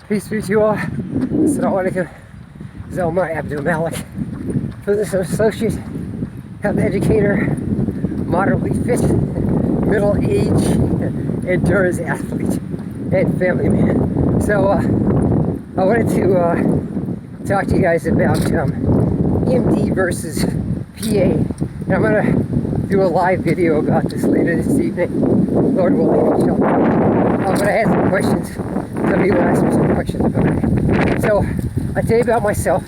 Peace be to you all. Assalamualaikum. Zelma Abdul Malik, physician associate, health educator, moderately fit, middle-aged, endurance athlete, and family man. So I wanted to talk to you guys about MD versus PA, and I'm gonna do a live video about this later this evening, Lord willing, inshallah. But I had some questions. Some people asked me some questions about it. So I tell you about myself.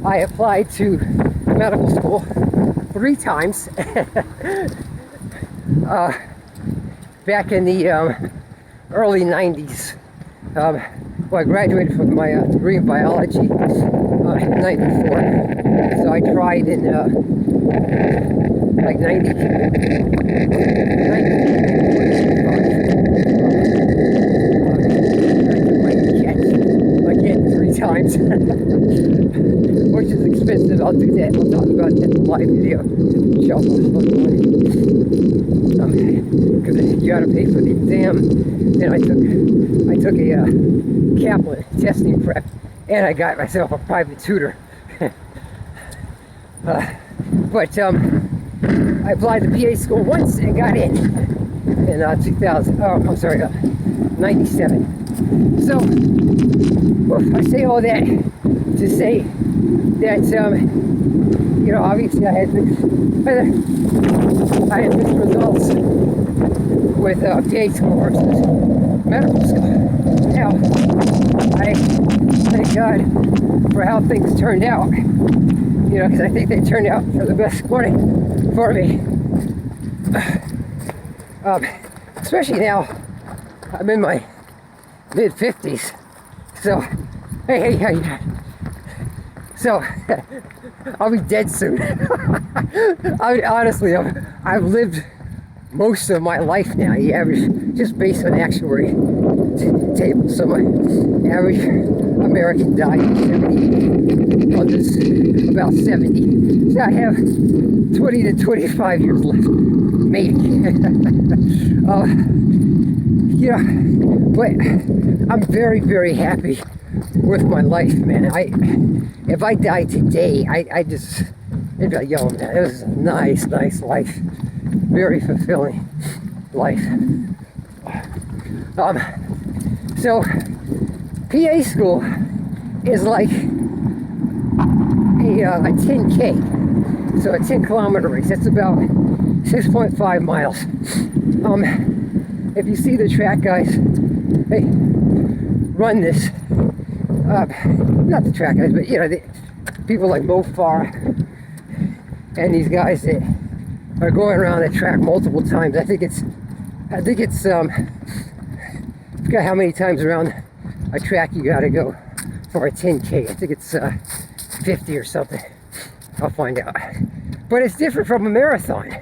I applied to medical school 3 times back in the early 90s. Well, I graduated from my degree in biology in 94. So I tried in like 90. Again, 3 times, which is expensive. I'll do that. We'll talk about that in the live video. Because you got to pay for the exam. Then I took a Kaplan testing prep, and I got myself a private tutor. But I applied to PA school once and got in 97. So I say all that to say that you know, obviously I had mixed results with PA school versus medical school. Now I thank God for how things turned out. You know, because I think they turned out for the best for me. Especially now, I'm in my mid-50s. So, hey, how you doing? So, I'll be dead soon. Honestly, I've lived most of my life now. The average, just based on actuary tables. So my average American died at 70, others about 70. So I have 20 to 25 years left, maybe. You know, but I'm very, very happy with my life, man. If I died today, it'd be like, yo, man, it was a nice life, very fulfilling life. So PA school is like a 10K, so a 10-kilometer race. That's about 6.5 miles. If you see the track guys, they run this. Not the track guys, but you know, the people like Mofar and these guys that are going around the track multiple times. I think it's I forgot how many times around a track you gotta go for a 10K. I think it's 50 or something. I'll find out. But it's different from a marathon.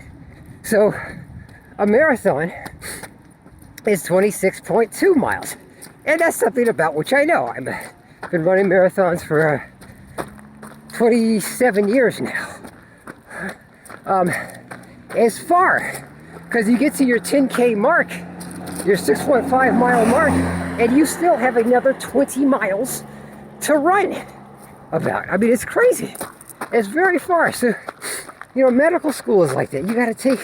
So a marathon is 26.2 miles. And that's something about which I know. I've been running marathons for 27 years now. It's far, because you get to your 10K mark, your 6.5 mile mark, and you still have another 20 miles to run about. I mean, it's crazy. It's very far. So, you know, medical school is like that. You got to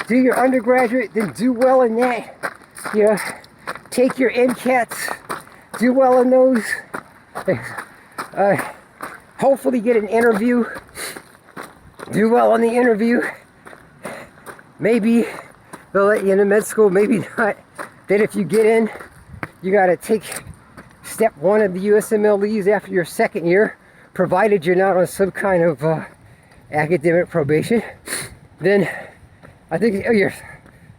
do your undergraduate, then do well in that. You know, take your MCATs, do well in those. Hopefully get an interview, do well on the interview. Maybe they'll let you into med school, maybe not. Then if you get in, you got to take step 1 of the USMLEs after your 2nd year, provided you're not on some kind of academic probation. Then I think your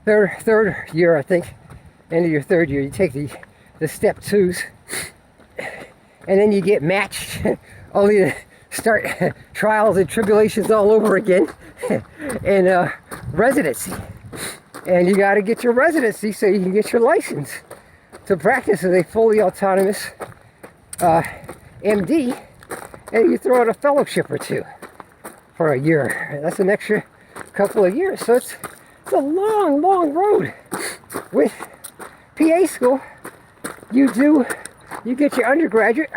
third year, I think, end of your 3rd year, you take the step 2s, and then you get matched, only to start trials and tribulations all over again, and residency. And you got to get your residency so you can get your license to practice as a fully autonomous MD, and you throw out a fellowship or 2 for a year. That's an extra couple of years. So it's a long road. With PA school, you do you get your undergraduate,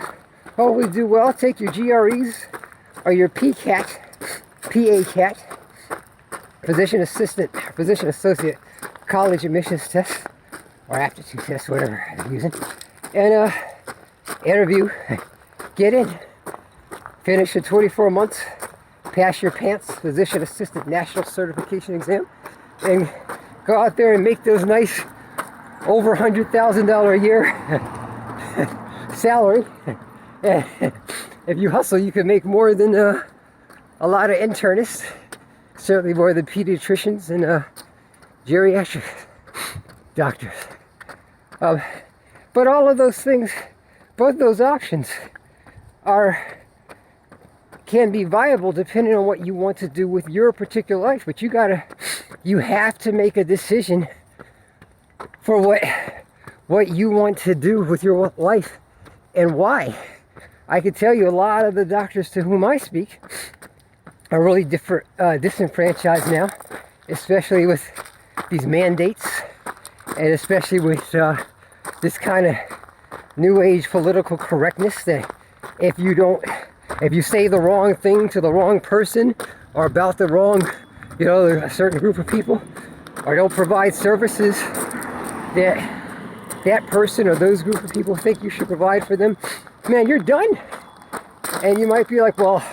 hopefully do well, take your GREs or your PCAT, PA-CAT, physician associate college admissions test, or aptitude test, whatever you're using, and interview, get in, finish the 24 months, pass your PANCE, physician assistant national certification exam, and go out there and make those nice over $100,000 a year salary. If you hustle, you can make more than a lot of internists, certainly more than pediatricians and geriatric doctors. But all of those things, both those options can be viable depending on what you want to do with your particular life. But you have to make a decision for what you want to do with your life and why. I can tell you a lot of the doctors to whom I speak are really disenfranchised now, especially with these mandates, and especially with this kind of new age political correctness that if you say the wrong thing to the wrong person or about the wrong, a certain group of people, or don't provide services that person or those group of people think you should provide for them, man, you're done. And you might be like, well,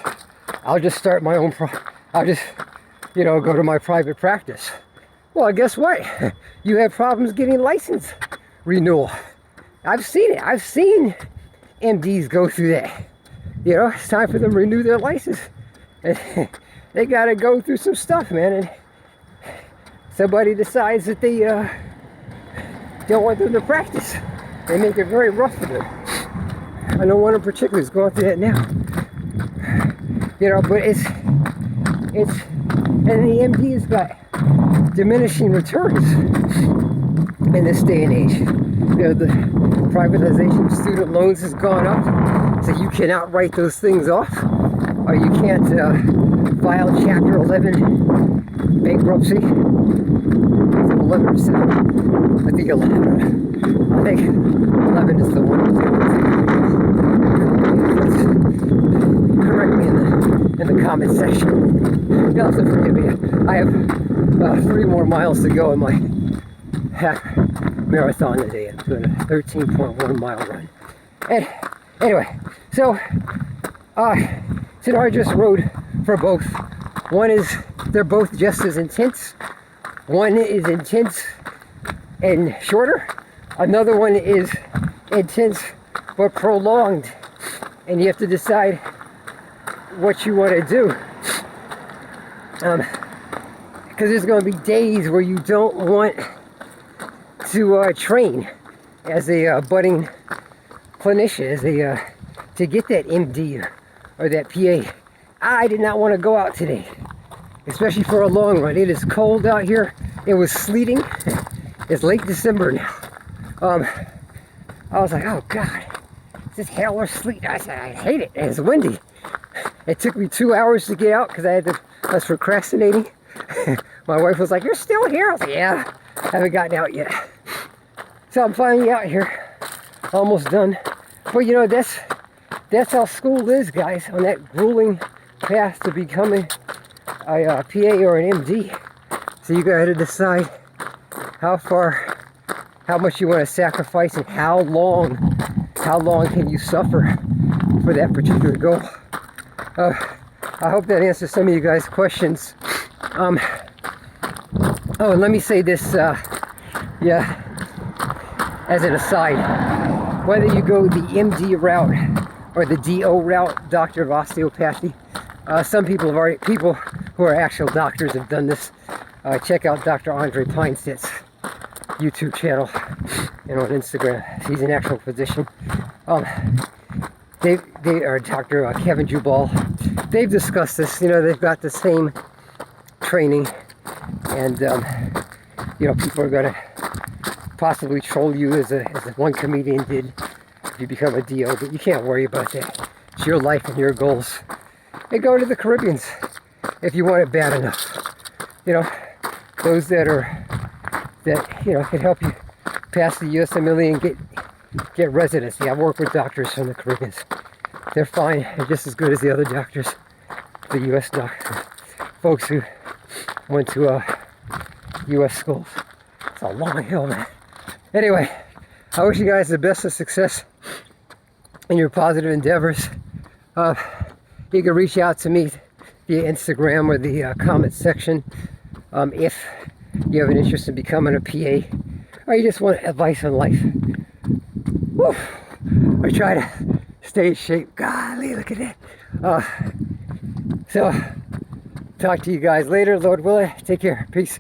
I'll just start my own, I'll just, go to my private practice. Well, guess what? You have problems getting license renewal. I've seen it. I've seen MDs go through that. It's time for them to renew their license. And they got to go through some stuff, man. And somebody decides that they don't want them to practice. They make it very rough for them. I know one in particular is going through that now. But and the MD's got diminishing returns in this day and age. The privatization of student loans has gone up, so you cannot write those things off, or you can't file Chapter 11 bankruptcy. 11%. I think 11. I think 11 is the one. Correct me in the comment section. You'll have to forgive me. I have 3 more miles to go in my half marathon today. I'm doing a 13.1 mile run. And anyway, so it's an arduous road for both. One is, they're both just as intense. One is intense and shorter. Another one is intense but prolonged. And you have to decide what you want to do. Because there's going to be days where you don't want to train as a budding clinician, to get that MD or that PA. I did not want to go out today, especially for a long run. It is cold out here. It was sleeting. It's late December now. I was like, oh God, is this hail or sleet? I said, I hate it. It's windy. It took me 2 hours to get out because I was procrastinating. My wife was like, you're still here? I was like, yeah, I haven't gotten out yet. So I'm finally out here, almost done. But that's how school is, guys, on that grueling path to becoming a PA or an MD. So you got to decide how much you want to sacrifice, and how long can you suffer for that particular goal. I hope that answers some of you guys' questions. Oh, and let me say this, as an aside, whether you go the MD route or the DO route, Doctor of Osteopathy, some people who are actual doctors have done this. Check out Dr. Andre Pinestead's YouTube channel and on Instagram. He's an actual physician. They are Dr. Kevin Jubal. They've discussed this. They've got the same training, and people are gonna possibly troll you as one comedian did if you become a DO, but you can't worry about that. It's your life and your goals. And go to the Caribbeans if you want it bad enough. Those that can help you pass the USMLE and get residency. I've worked with doctors from the Caribbeans. They're fine. They're just as good as the other doctors, the U.S. doctors, folks who went to U.S. schools. It's a long hill, man. Anyway, I wish you guys the best of success in your positive endeavors. You can reach out to me via Instagram or the comment section if you have an interest in becoming a PA or you just want advice on life. Woo. I try to stay in shape. Golly, look at that. So, talk to you guys later, Lord willing. Take care. Peace.